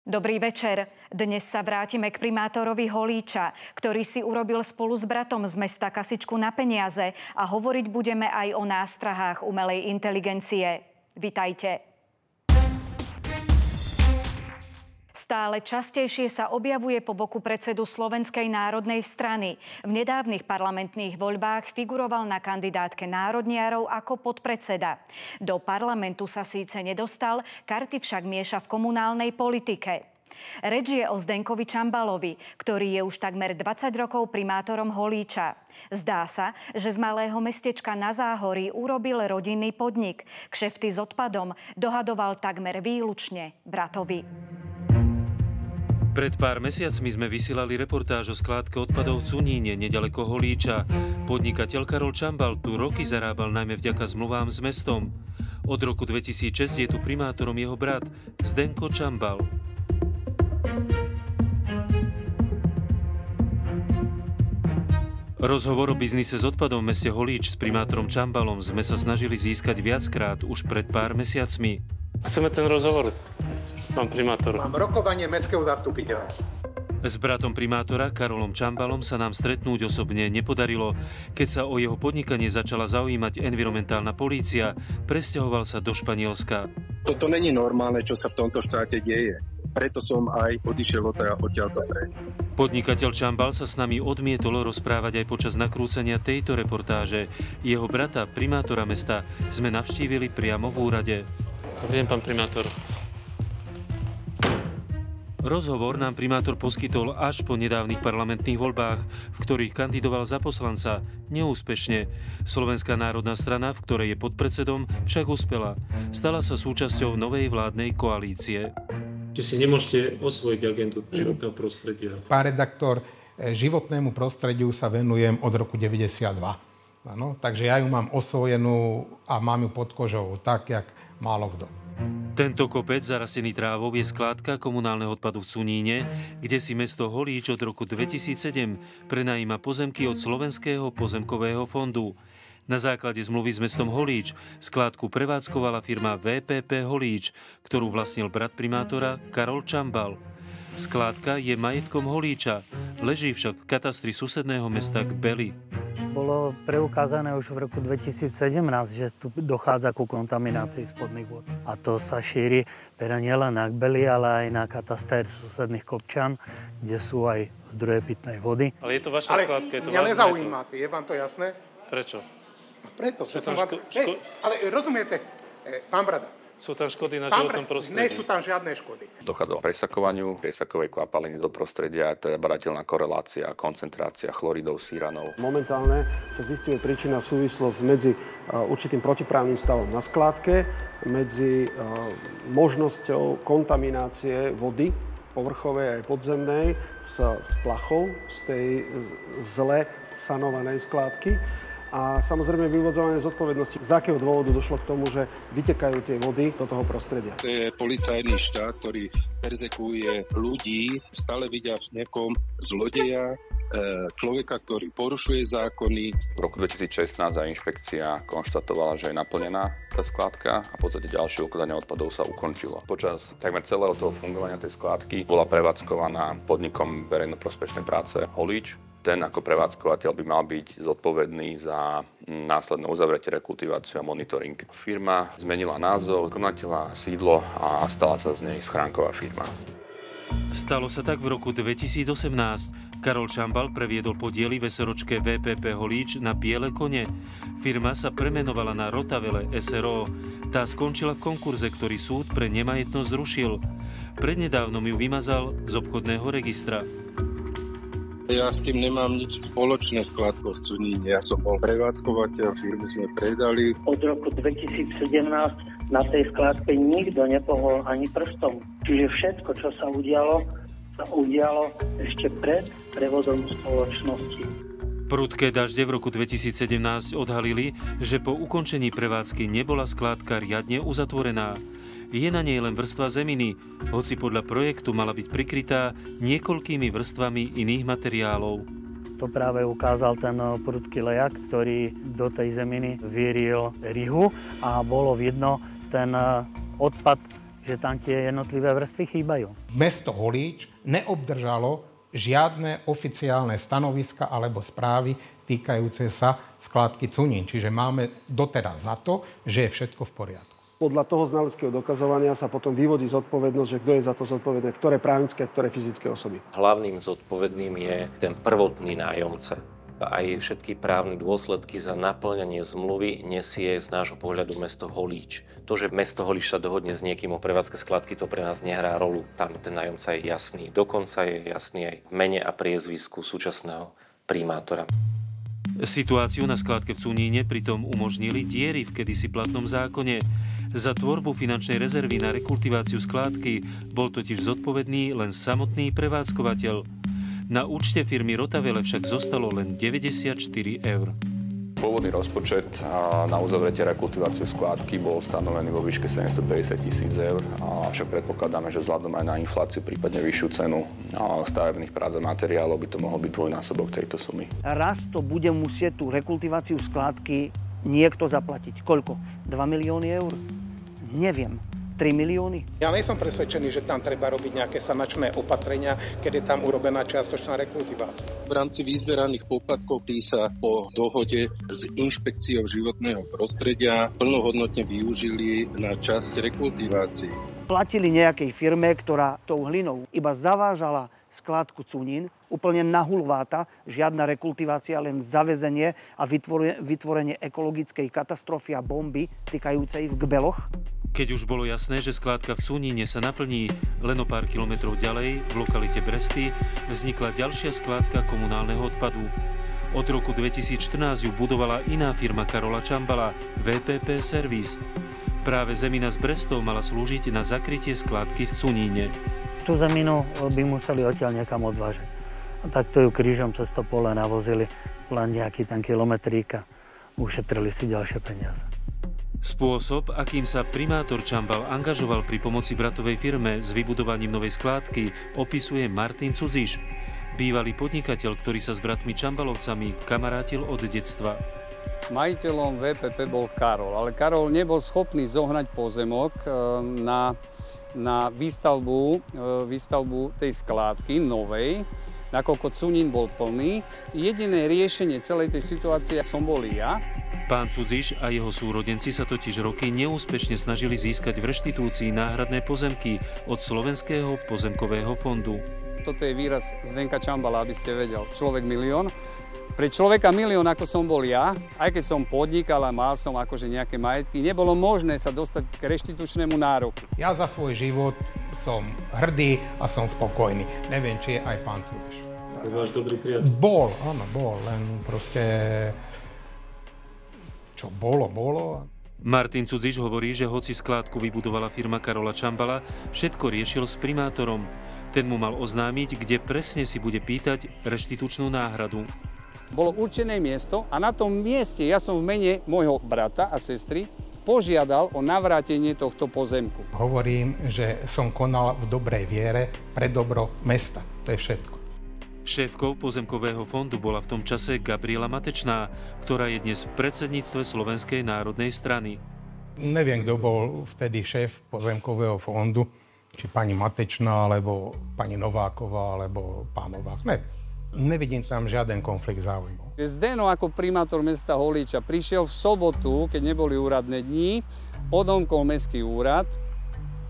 Dobrý večer. Dnes sa vrátime k primátorovi Holíča, ktorý si urobil spolu s bratom z mesta kasičku na peniaze a hovoriť budeme aj o nástrahách umelej inteligencie. Vitajte. Stále častejšie sa objavuje po boku predsedu Slovenskej národnej strany. V nedávnych parlamentných voľbách figuroval na kandidátke národniarov ako podpredseda. Do parlamentu sa síce nedostal, karty však mieša v komunálnej politike. Reč je o Zdenkovi Čambalovi, ktorý je už takmer 20 rokov primátorom Holíča. Zdá sa, že z malého mestečka na Záhorí urobil rodinný podnik. Kšefty s odpadom dohadoval takmer výlučne bratovi. Pred pár mesiacmi sme vysielali reportáž o skládke odpadov v Cuníne, neďaleko Holíča. Podnikateľ Karol Čambal tu roky zarábal najmä vďaka zmluvám s mestom. Od roku 2006 je tu primátorom jeho brat Zdenko Čambal. Rozhovor o biznise s odpadom v meste Holíč s primátorom Čambalom sme sa snažili získať viackrát už pred pár mesiacmi. Chceme ten rozhovor, pán primátor. Mám rokovanie mestského zastupiteľa. S bratom primátora Karolom Čambalom sa nám stretnúť osobne nepodarilo. Keď sa o jeho podnikanie začala zaujímať environmentálna polícia, presťahoval sa do Španielska. Toto není normálne, čo sa v tomto štáte deje. Preto som aj odišiel odtiaľto preč. Podnikateľ Čambal sa s nami odmietol rozprávať aj počas nakrúcania tejto reportáže. Jeho brata, primátora mesta, sme navštívili priamo v úrade. Dobrý deň, pán primátor. Rozhovor nám primátor poskytol až po nedávnych parlamentných voľbách, v ktorých kandidoval za poslanca. Neúspešne. Slovenská národná strana, v ktorej je podpredsedom, však uspela. Stala sa súčasťou novej vládnej koalície. Či si nemôžete osvojiť agendu životného prostredia? Pán redaktor, životnému prostrediu sa venujem od roku 92. Ano, takže ja ju mám osvojenú a mám ju pod kožou, tak, jak málo kto. Tento kopec zarastený trávou je skládka komunálneho odpadu v Cuníne, kde si mesto Holíč od roku 2007 prenajíma pozemky od Slovenského pozemkového fondu. Na základe zmluvy s mestom Holíč skládku prevádzkovala firma VPP Holíč, ktorú vlastnil brat primátora Karol Čambal. Skládka je majetkom Holíča, leží však v katastri susedného mesta Kbely. Bolo preukázané už v roku 2017, že tu dochádza ku kontaminácii spodných vôd. A to sa šíri teda nielen na Kbely, ale aj na kataster susedných Kopčan, kde sú aj zdroje pitnej vody. Ale je to vaša skládka, je to mňa nezaujíma, je vám to jasné? Prečo? No preto, že som vám... Ale rozumiete, pán Brada, sú tam škody na životnom prostredí? Nie sú tam žiadne škody. Dochádzalo k presakovaniu priesakovej kvapaliny do prostredia, to je badateľná korelácia, koncentrácia chloridov, síranov. Momentálne sa zisťuje príčina súvislosť medzi určitým protiprávnym stavom na skládke, medzi možnosťou kontaminácie vody, povrchovej aj podzemnej, s plachou z tej zle sanovanej skládky. A samozrejme vyvodzovanie zodpovednosti, z akého dôvodu došlo k tomu, že vytekajú tie vody do toho prostredia. To je policajný štát, ktorý perzekuje ľudí, stále vidia v niekom zlodeja, človeka, ktorý porušuje zákony. V roku 2016 aj inšpekcia konštatovala, že je naplnená tá skládka a v podstate ďalšie ukladanie odpadov sa ukončilo. Počas takmer celého toho fungovania tej skládky bola prevádzkovaná podnikom verejnoprospešnej práce Holíč. Ten ako prevádzkovateľ by mal byť zodpovedný za následné uzavretie, rekultiváciu a monitoring. Firma zmenila názov, konateľa, sídlo a stala sa z nej schránková firma. Stalo sa tak v roku 2018. Karol Čambal previedol podiely v SROčke VPP Holíč na biele kone. Firma sa premenovala na Rotavele SRO. Tá skončila v konkurze, ktorý súd pre nemajetnosť zrušil. Prednedávnom ju vymazal z obchodného registra. Ja s tým nemám nič spoločné s skládkou v Cuníne. Ja som bol prevádzkovateľ, firmu sme predali. Od roku 2017 na tej skládke nikto nepohol ani prstom. Čiže všetko, čo sa udialo ešte pred prevodom spoločnosti. Prudké dažde v roku 2017 odhalili, že po ukončení prevádzky nebola skládka riadne uzatvorená. Je na nej len vrstva zeminy, hoci podľa projektu mala byť prikrytá niekoľkými vrstvami iných materiálov. To práve ukázal ten prudký lejak, ktorý do tej zeminy vyril rihu a bolo vidno ten odpad že tam tie jednotlivé vrstvy chýbajú. Mesto Holíč neobdržalo žiadne oficiálne stanoviska alebo správy týkajúce sa skládky Cunín. Čiže máme doteraz za to, že je všetko v poriadku. Podľa toho znaleckého dokazovania sa potom vyvodí zodpovednosť, že kto je za to zodpovedné, ktoré právnické a ktoré fyzické osoby. Hlavným zodpovedným je ten prvotný nájomca. Aj všetky právne dôsledky za naplňanie zmluvy nesie z nášho pohľadu mesto Holíč. To, že mesto Holíč sa dohodne s niekým o prevádzke skladky, to pre nás nehrá rolu. Tam ten nájomca je jasný. Dokonca je jasný aj v mene a priezvisku súčasného primátora. Situáciu na skládke v Cuníne pritom umožnili diery v kedysi platnom zákone. Za tvorbu finančnej rezervy na rekultiváciu skládky bol totiž zodpovedný len samotný prevádzkovateľ. Na účte firmy Rotavele však zostalo len 94 eur. Pôvodný rozpočet na uzavretie rekultiváciu skládky bol stanovený vo výške 750 000 eur, avšak predpokladáme, že vzhľadom aj na infláciu, prípadne vyššiu cenu stavebných prác a materiálov by to mohol byť dvojnásobok tejto sumy. Raz to bude musieť tú rekultiváciu skládky niekto zaplatiť. Koľko? 2 milióny eur? Neviem. 3 milióny? Ja nie som presvedčený, že tam treba robiť nejaké sanačné opatrenia, keď je tam urobená čiastočná rekultivácia. V rámci vyzberaných poplatkov tí sa po dohode s inšpekciou životného prostredia plnohodnotne využili na časť rekultivácií. Platili nejakej firme, ktorá tou hlinou iba zavážala skládku Cunín, úplne nahulváta, žiadna rekultivácia, len zavezenie a vytvorenie ekologickej katastrofy a bomby týkajúcej v Gbeloch. Keď už bolo jasné, že skládka v Cuníne sa naplní, len o pár kilometrov ďalej, v lokalite Bresty, vznikla ďalšia skládka komunálneho odpadu. Od roku 2014 ju budovala iná firma Karola Čambala, VPP Service. Práve zemina z Brestov mala slúžiť na zakrytie skládky v Cuníne. Tú zeminu by museli odtiaľ niekam odvážať. A takto ju krížom cez to pole navozili len nejaký ten kilometrík a ušetrili si ďalšie peniaze. Spôsob, akým sa primátor Čambal angažoval pri pomoci bratovej firme s vybudovaním novej skládky, opisuje Martin Cudziš, bývalý podnikateľ, ktorý sa s bratmi Čambalovcami kamarátil od detstva. Majiteľom VPP bol Karol, ale Karol nebol schopný zohnať pozemok na výstavbu tej skládky novej, nakoľko Cunín bol plný. Jediné riešenie celej tej situácie som bol ja. Pán Cudziš a jeho súrodenci sa totiž roky neúspešne snažili získať v reštitúcii náhradné pozemky od Slovenského pozemkového fondu. Toto je výraz Zdenka Čambala, aby ste vedel. Človek milión. Pre človeka milión, ako som bol ja, aj keď som podnikal a mal som akože nejaké majetky, nebolo možné sa dostať k reštitučnému nároku. Ja za svoj život som hrdý a som spokojný. Neviem, či je aj pán Cudziš. Ale váš dobrý priateľ. Bol, áno, bol, len proste čo bolo. Martin Cudziš hovorí, že hoci skládku vybudovala firma Karola Čambala, všetko riešil s primátorom. Ten mu mal oznámiť, kde presne si bude pýtať reštitučnú náhradu. Bolo určené miesto a na tom mieste ja som v mene môjho brata a sestry požiadal o navrátenie tohto pozemku. Hovorím, že som konal v dobrej viere pre dobro mesta. To je všetko. Šéfkou pozemkového fondu bola v tom čase Gabriela Matečná, ktorá je dnes v predsedníctve Slovenskej národnej strany. Neviem, kto bol vtedy šéf pozemkového fondu, či pani Matečná, alebo pani Nováková, alebo pán Novák. Nevidím tam žiaden konflikt záujmov. Zdeno ako primátor mesta Holíča prišiel v sobotu, keď neboli úradné dni, odomkol mestský úrad,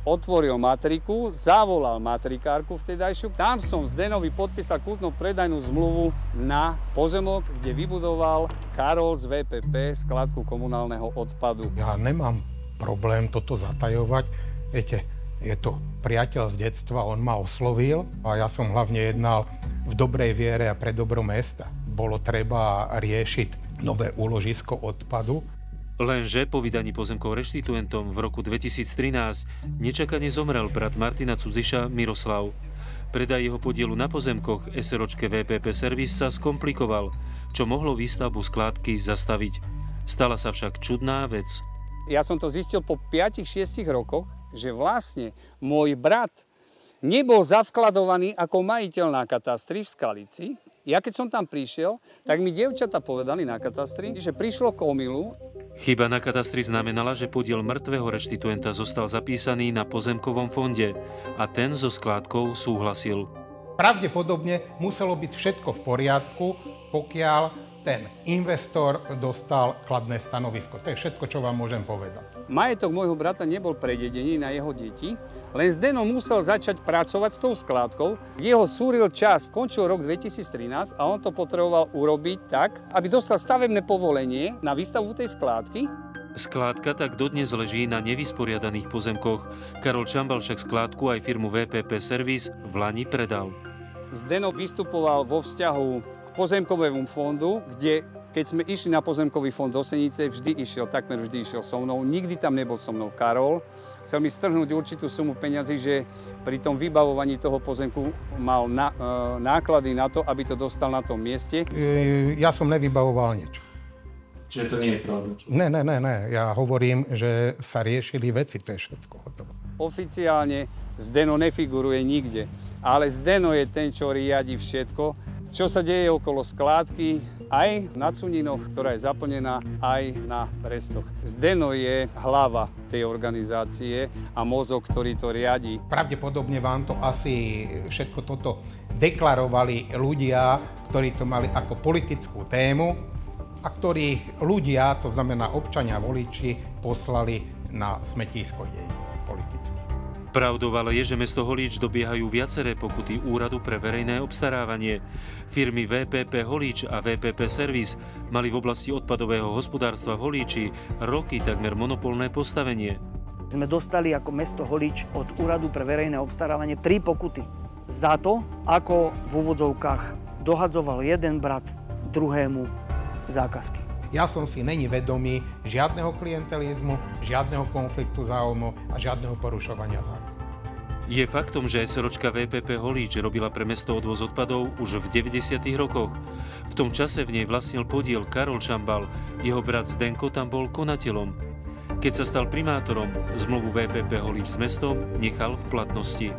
otvoril matriku, zavolal matrikárku vtedajšiu. Tam som Zdenovi podpísal kúpno-predajnú zmluvu na pozemok, kde vybudoval Karol z VPP skladku komunálneho odpadu. Ja nemám problém toto zatajovať. Viete, je to priateľ z detstva, on ma oslovil a ja som hlavne jednal v dobrej viere a pre dobro mesta. Bolo treba riešiť nové úložisko odpadu. Lenže po vydaní pozemkov reštituentom v roku 2013 nečakane zomrel brat Martina Cudziša Miroslav. Predaj jeho podielu na pozemkoch SROčke VPP Service sa skomplikoval, čo mohlo výstavbu skládky zastaviť. Stala sa však čudná vec. Ja som to zistil po 5-6 rokoch, že vlastne môj brat nebol zavkladovaný ako majiteľ na katastri v Skalici. Ja keď som tam prišiel, tak mi dievčatá povedali na katastri, že prišlo k omylu Chyba na katastri znamenala, že podiel mŕtvého reštituenta zostal zapísaný na pozemkovom fonde a ten so skládkou súhlasil. Pravdepodobne muselo byť všetko v poriadku, pokiaľ ten investor dostal kladné stanovisko. To je všetko, čo vám môžem povedať. Majetok môjho brata nebol prededený na jeho deti, len Zdeno musel začať pracovať s tou skládkou. Jeho súril čas, končil rok 2013 a on to potreboval urobiť tak, aby dostal stavebné povolenie na výstavbu tej skládky. Skládka tak dodnes leží na nevysporiadaných pozemkoch. Karol Čambal však skládku aj firmu VPP Service v lani predal. Zdeno vystupoval vo vzťahu pozemkovému fondu, kde keď sme išli na pozemkový fond do Senice, takmer vždy išiel so mnou. Nikdy tam nebol so mnou Karol. Chcel mi strhnúť určitú sumu peňazí, že pri tom vybavovaní toho pozemku mal náklady na to, aby to dostal na tom mieste. Ja som nevybavoval nič. Čiže to nie je pravda? Ne. Ja hovorím, že sa riešili veci, to je všetko hotovo. Oficiálne Zdeno nefiguruje nikde, ale Zdeno je ten, čo riadi všetko, čo sa deje okolo skládky, aj na Cuninoch, ktorá je zaplnená, aj na Brestoch. Zdeno je hlava tej organizácie a mozog, ktorý to riadi. Pravdepodobne vám to asi všetko toto deklarovali ľudia, ktorí to mali ako politickú tému a ktorých ľudia, to znamená občania, voliči, poslali na smetisko jej politicky. Pravdou ale je, že mesto Holíč dobiehajú viaceré pokuty Úradu pre verejné obstarávanie. Firmy VPP Holíč a VPP Service mali v oblasti odpadového hospodárstva v Holíči roky takmer monopolné postavenie. Sme dostali ako mesto Holíč od Úradu pre verejné obstarávanie 3 pokuty. Za to, ako v úvodzovkách dohadzoval jeden brat druhému zákazky. Ja som si není vedomý žiadneho klientelizmu, žiadneho konfliktu záujmov a žiadneho porušovania zákona. Je faktom, že SROčka VPP Holíč robila pre mesto odvoz odpadov už v 90. rokoch. V tom čase v nej vlastnil podiel Karol Čambal, jeho brat Zdenko tam bol konateľom. Keď sa stal primátorom, zmluvu VPP Holíč s mestom nechal v platnosti.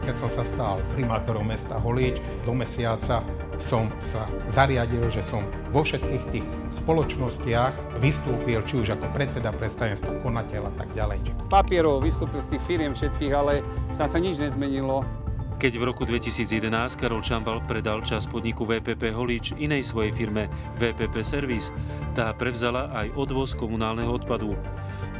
Keď som sa stal primátorom mesta Holíč, do mesiaca som sa zariadil, že som vo všetkých tých spoločnostiach vystúpil, či už ako predseda predstavenstva, konateľ a tak ďalej. Papierov vystúpil z tých firiem všetkých, ale tam sa nič nezmenilo. Keď v roku 2011 Karol Čambal predal časť podniku VPP Holíč inej svojej firme VPP Service, tá prevzala aj odvoz komunálneho odpadu.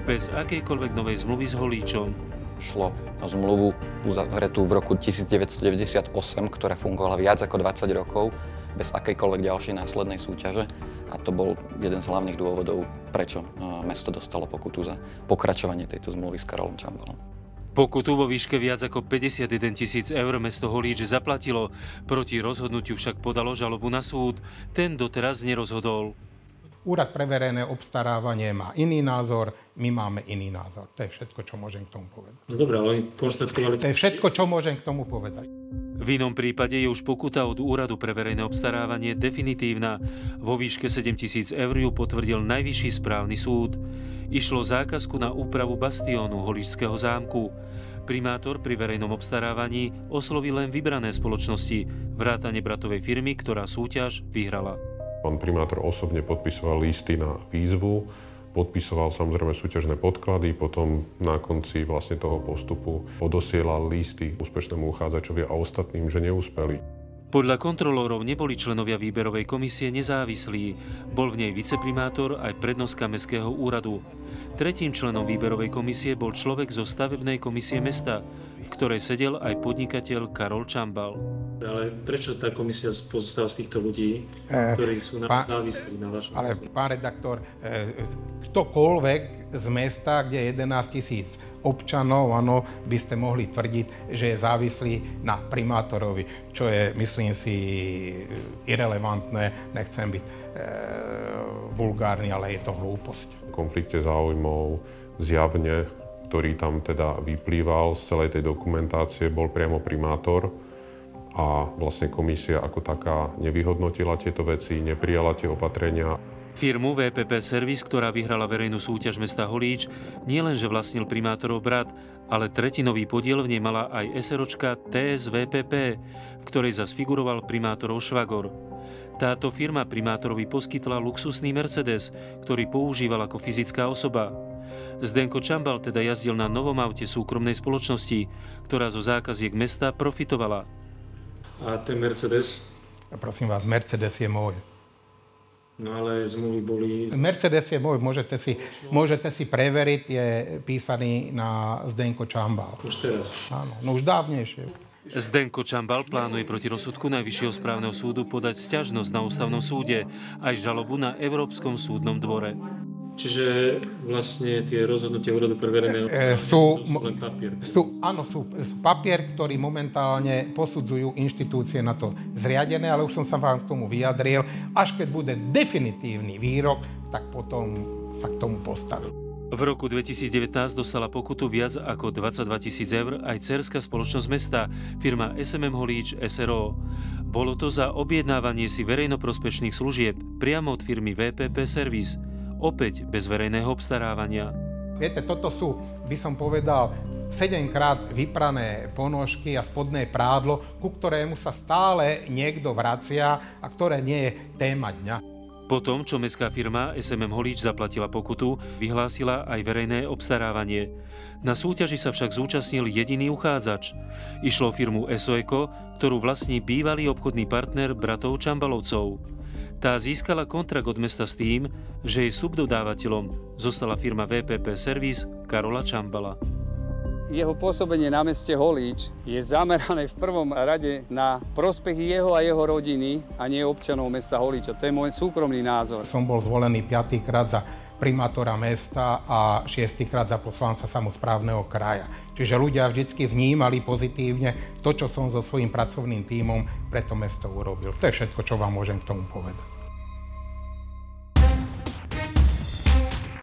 Bez akejkoľvek novej zmluvy s Holíčom. Šlo o zmluvu uzavretú v roku 1998, ktorá fungovala viac ako 20 rokov, bez akejkoľvek ďalšej následnej súťaže. A to bol jeden z hlavných dôvodov, prečo mesto dostalo pokutu za pokračovanie tejto zmluvy s Karolom Čambalom. Pokutu vo výške viac ako 51 000 eur mesto Holíč zaplatilo, proti rozhodnutiu však podalo žalobu na súd. Ten doteraz nerozhodol. Úrad pre verejné obstarávanie má iný názor, my máme iný názor. To je všetko, čo môžem k tomu povedať. No dobré, ale konštatovali... To je všetko, čo môžem k tomu povedať. V inom prípade je už pokuta od Úradu pre verejné obstarávanie definitívna. Vo výške 7 000 eur ju potvrdil Najvyšší správny súd. Išlo zákazku na úpravu bastiónu Holíčského zámku. Primátor pri verejnom obstarávaní oslovil len vybrané spoločnosti, vrátane bratovej firmy, ktorá súťaž vyhrala. Pán primátor osobne podpisoval listy na výzvu, podpisoval samozrejme súťažné podklady, potom na konci vlastne toho postupu odosielal listy úspešnému uchádzačovi a ostatným, že neúspeli. Podľa kontrolórov neboli členovia výberovej komisie nezávislí. Bol v nej viceprimátor aj prednostka mestského úradu. Tretím členom výberovej komisie bol človek zo stavebnej komisie mesta, v ktorej sedel aj podnikateľ Karol Čambal. Ale prečo tá komisia pozostáva z týchto ľudí, ktorí sú závislí na vašom? Ale pán redaktor, ktokoľvek z mesta, kde je 11 000 občanov, áno, by ste mohli tvrdiť, že je závislý na primátorovi, čo je, myslím si, irelevantné, nechcem byť vulgárny, ale je to hlúposť. V konflikte záujmov zjavne, ktorý tam teda vyplýval z celej tej dokumentácie, bol priamo primátor a vlastne komisia ako taká nevyhodnotila tieto veci, neprijala tie opatrenia. Firmu VPP Service, ktorá vyhrala verejnú súťaž mesta Holíč, nielenže vlastnil primátorov brat, ale tretinový podiel v nej mala aj SROčka TS VPP, v ktorej zas figuroval primátorov švagor. Táto firma primátorovi poskytla luxusný Mercedes, ktorý používal ako fyzická osoba. Zdenko Čambal teda jazdil na novom aute súkromnej spoločnosti, ktorá zo zákaziek mesta profitovala. A ten Mercedes? Prosím vás, Mercedes je môj. No ale zmluvy boli... Mercedes je môj, môžete si preveriť, je písaný na Zdenko Čambal. Už teraz? Áno, no už dávnejšie. Zdenko Čambal plánuje proti rozsudku Najvyššieho správneho súdu podať sťažnosť na ústavnom súde aj žalobu na Európskom súdnom dvore. Čiže vlastne tie rozhodnutia úradu pre verejné sú len papier. Sú papier, ktorý momentálne posudzujú inštitúcie na to zriadené, ale už som sa vám k tomu vyjadril. Až keď bude definitívny výrok, tak potom sa k tomu postaví. V roku 2019 dostala pokutu viac ako 22 000 eur aj dcérská spoločnosť mesta, firma SMM Holíč SRO. Bolo to za objednávanie si verejnoprospešných služieb priamo od firmy VPP Service. Opäť bez verejného obstarávania. Viete, toto sú, by som povedal, 7-krát vyprané ponožky a spodné prádlo, ku ktorému sa stále niekto vracia a ktoré nie je téma dňa. Po tom, čo mestská firma SMM Holíč zaplatila pokutu, vyhlásila aj verejné obstarávanie. Na súťaži sa však zúčastnil jediný uchádzač. Išlo o firmu SOECO, ktorú vlastní bývalý obchodný partner bratov Čambalovcov. Tá získala kontrakt od mesta s tým, že jej subdodávateľom zostala firma VPP Service Karola Čambala. Jeho pôsobenie na meste Holíč je zamerané v prvom rade na prospech jeho a jeho rodiny a nie občanov mesta Holíča. To je môj súkromný názor. Som bol zvolený 5-krát za primátora mesta a 6-krát za poslanca samosprávneho kraja. Čiže ľudia vždy vnímali pozitívne to, čo som so svojím pracovným tímom pre to mesto urobil. To je všetko, čo vám môžem k tomu povedať.